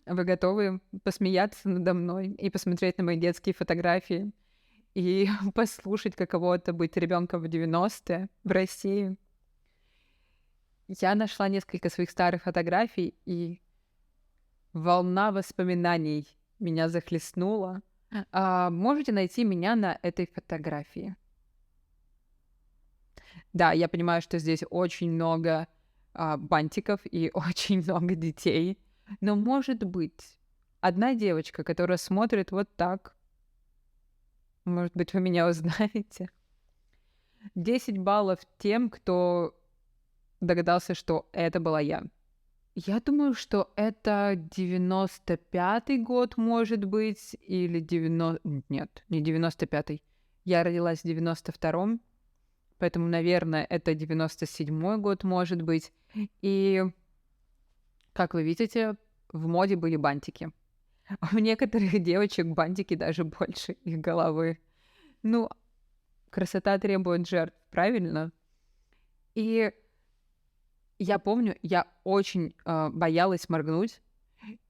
Вы готовы посмеяться надо мной и посмотреть на мои детские фотографии и послушать, каково это быть ребенком в 90-е в России? Я нашла несколько своих старых фотографий, и волна воспоминаний меня захлестнула. Можете найти меня на этой фотографии. Да, я понимаю, что здесь очень много бантиков и очень много детей, но может быть одна девочка, которая смотрит вот так. Может быть, вы меня узнаете. 10 баллов тем, кто догадался, что это была я. Я думаю, что это 95-й год, может быть, или 90... Нет, не 95-й. Я родилась в 92-м, поэтому, наверное, это 97-й год, может быть. И, как вы видите, в моде были бантики. У некоторых девочек бантики даже больше их головы. Ну, красота требует жертв, правильно? И я помню, я очень боялась моргнуть,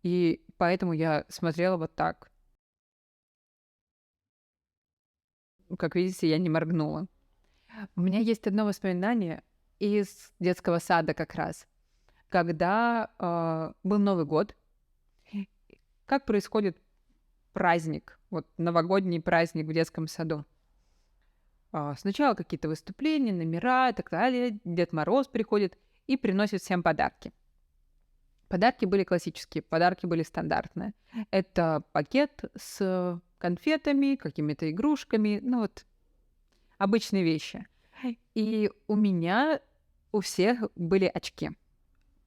и поэтому я смотрела вот так. Как видите, я не моргнула. У меня есть одно воспоминание из детского сада как раз, когда был Новый год. Как происходит праздник, вот новогодний праздник в детском саду? Сначала какие-то выступления, номера и так далее. Дед Мороз приходит и приносит всем подарки. Подарки были классические, подарки были стандартные. Это пакет с конфетами, какими-то игрушками, ну вот обычные вещи. И у всех были очки.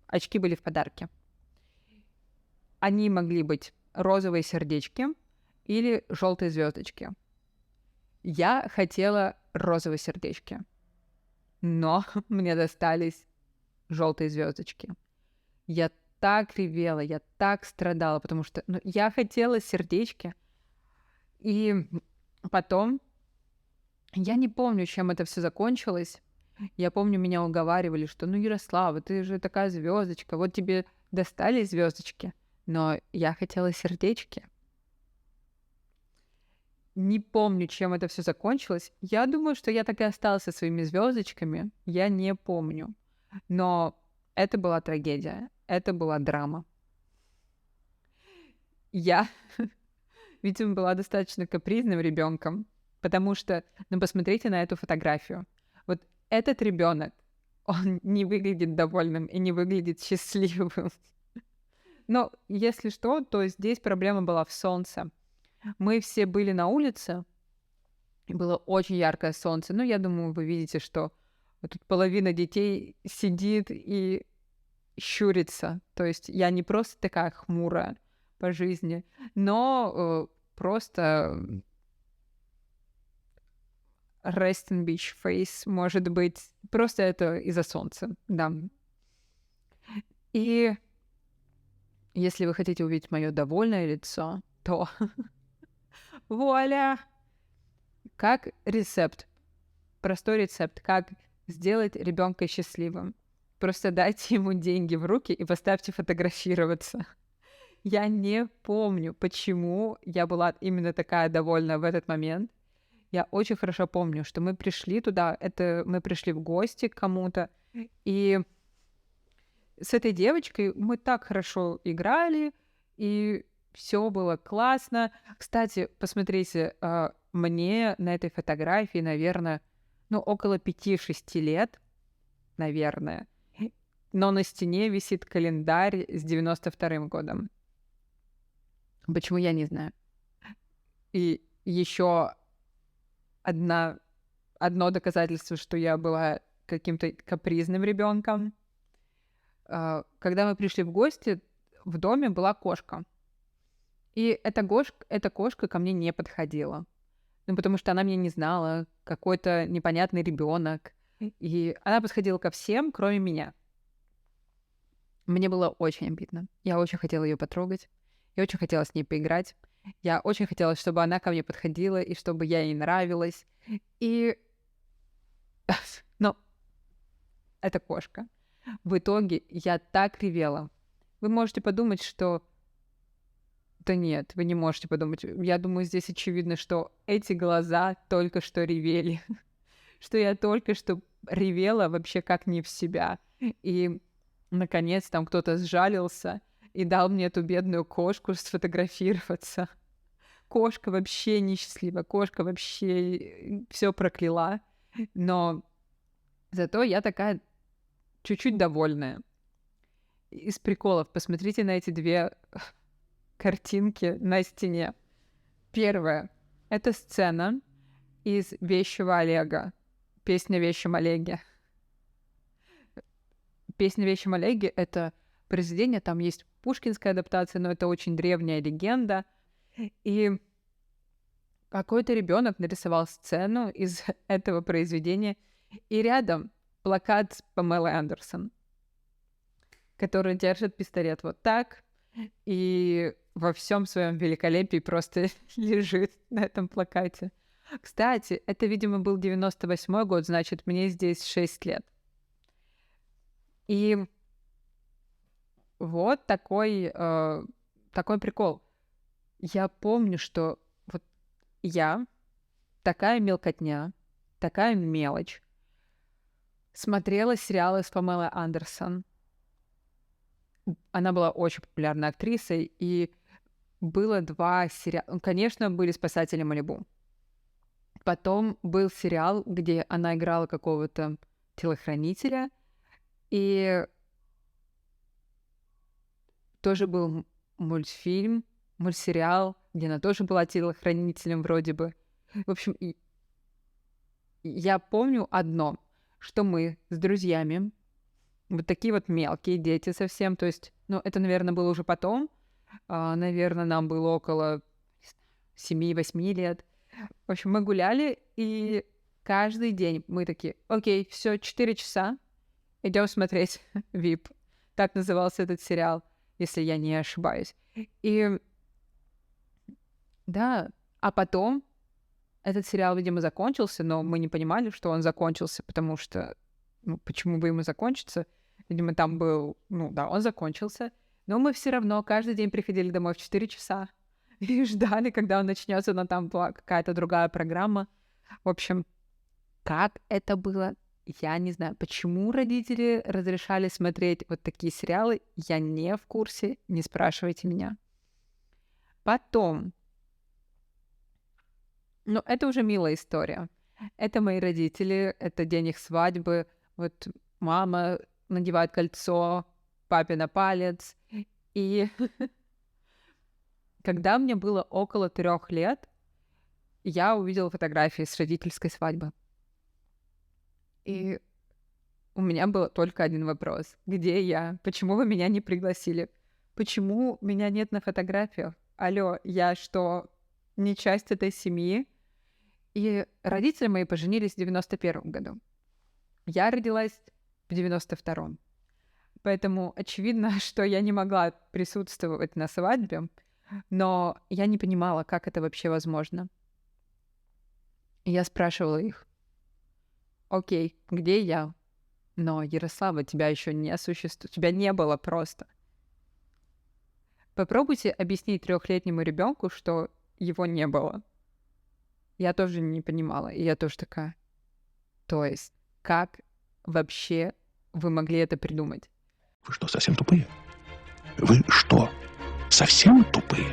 Очки были в подарке. Они могли быть розовые сердечки или желтые звездочки. Я хотела розовые сердечки, но мне достались желтые звездочки. Я так ревела, я так страдала, потому что я хотела сердечки. И потом, я не помню, чем это все закончилось. Я помню, меня уговаривали, что Ярослава, ты же такая звездочка, вот тебе достались звездочки. Но я хотела сердечки. Не помню, чем это все закончилось. Я думаю, что я так и осталась со своими звездочками. Я не помню. Но это была трагедия. Это была драма. Я, видимо, была достаточно капризным ребенком, потому что, посмотрите на эту фотографию. Вот этот ребенок, он не выглядит довольным и не выглядит счастливым. Но если что, то здесь проблема была в солнце. Мы все были на улице, и было очень яркое солнце. Я думаю, вы видите, что вот тут половина детей сидит и щурится. То есть я не просто такая хмурая по жизни, но просто resting beach face, может быть. Просто это из-за солнца, да. И если вы хотите увидеть мое довольное лицо, то вуаля! Как рецепт, простой рецепт, как сделать ребенка счастливым. Просто дайте ему деньги в руки и поставьте фотографироваться. Я не помню, почему я была именно такая довольна в этот момент. Я очень хорошо помню, что мы пришли туда, мы пришли в гости к кому-то, и с этой девочкой мы так хорошо играли, и все было классно. Кстати, посмотрите, мне на этой фотографии, наверное, около 5-6 лет, наверное. Но на стене висит календарь с 92-м годом. Почему, я не знаю. И еще одно доказательство, что я была каким-то капризным ребенком. Когда мы пришли в гости, в доме была кошка. И эта кошка ко мне не подходила. Потому что она меня не знала, какой-то непонятный ребенок. И она подходила ко всем, кроме меня. Мне было очень обидно. Я очень хотела ее потрогать. Я очень хотела с ней поиграть. Я очень хотела, чтобы она ко мне подходила, и чтобы я ей нравилась. И... Но это кошка. В итоге я так ревела. Вы можете подумать, что что нет, вы не можете подумать. Я думаю, здесь очевидно, что эти глаза только что ревели, что я только что ревела вообще как не в себя. И, наконец, там кто-то сжалился и дал мне эту бедную кошку сфотографироваться. Кошка вообще несчастлива, кошка вообще все прокляла, но зато я такая чуть-чуть довольная. Из приколов посмотрите на эти две картинки на стене. Первая — это сцена из «Вещего Олега», песня о Вещем Олеге. Песня о Вещем Олеге — это произведение, там есть пушкинская адаптация, но это очень древняя легенда. И какой-то ребенок нарисовал сцену из этого произведения, и рядом плакат с Памелой Андерсон, который держит пистолет вот так, и во всем своем великолепии просто лежит на этом плакате. Кстати, это, видимо, был 98-й год, значит, мне здесь 6 лет. И вот такой прикол. Я помню, что вот я, такая мелкотня, такая мелочь, смотрела сериалы с Памелой Андерсон. Она была очень популярной актрисой, и было 2 сериала. Конечно, были «Спасатели Малибу». Потом был сериал, где она играла какого-то телохранителя, и тоже был мультсериал, где она тоже была телохранителем вроде бы. В общем, я помню одно, что мы с друзьями, вот такие вот мелкие дети совсем, то есть, это, наверное, было уже потом, наверное, нам было около 7-8 лет. В общем, мы гуляли, и каждый день мы такие: окей, все, 4 часа, идем смотреть VIP. Так назывался этот сериал, если я не ошибаюсь. И да, а потом этот сериал, видимо, закончился, но мы не понимали, что он закончился, потому что, почему бы ему закончиться? Видимо, там был, он закончился, но мы все равно каждый день приходили домой в 4 часа и ждали, когда он начнется, но там была какая-то другая программа. В общем, как это было, я не знаю. Почему родители разрешали смотреть вот такие сериалы, я не в курсе, не спрашивайте меня. Потом, это уже милая история. Это мои родители, это день их свадьбы. Вот мама надевает кольцо папе на палец. И когда мне было около 3 лет, я увидела фотографии с родительской свадьбы. И у меня был только один вопрос. Где я? Почему вы меня не пригласили? Почему меня нет на фотографиях? Алло, я что, не часть этой семьи? И родители мои поженились в 91 году. Я родилась в 92-м. Поэтому очевидно, что я не могла присутствовать на свадьбе, но я не понимала, как это вообще возможно. И я спрашивала их: окей, где я? Но, Ярослава, тебя еще не существует, тебя не было просто. Попробуйте объяснить 3-летнему ребенку, что его не было. Я тоже не понимала, и я тоже такая: то есть, как вообще вы могли это придумать? Вы что, совсем тупые? Вы что, совсем тупые?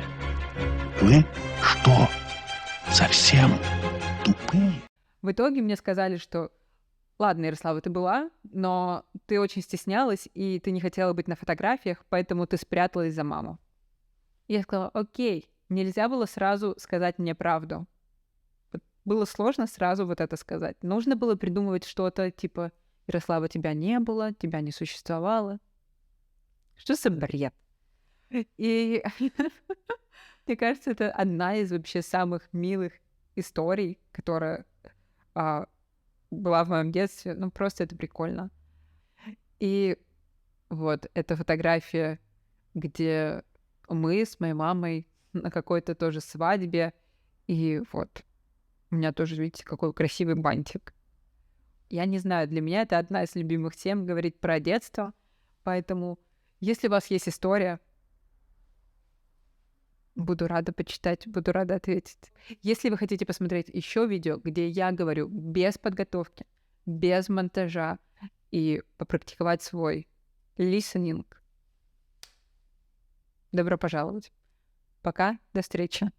Вы что, совсем тупые? В итоге мне сказали, что ладно, Ярослава, ты была, но ты очень стеснялась, и ты не хотела быть на фотографиях, поэтому ты спряталась за маму. Я сказала: окей, нельзя было сразу сказать мне правду. Было сложно сразу вот это сказать. Нужно было придумывать что-то типа: Ярослава, тебя не было, тебя не существовало. Что за бред? И мне кажется, это одна из вообще самых милых историй, которая была в моем детстве. Просто это прикольно. И вот эта фотография, где мы с моей мамой на какой-то тоже свадьбе. И вот у меня тоже, видите, какой красивый бантик. Я не знаю, для меня это одна из любимых тем — говорить про детство. Поэтому, если у вас есть история, Буду рада почитать, буду рада ответить. Если вы хотите посмотреть еще видео, где я говорю без подготовки, без монтажа и попрактиковать свой listening, добро пожаловать. Пока, до встречи.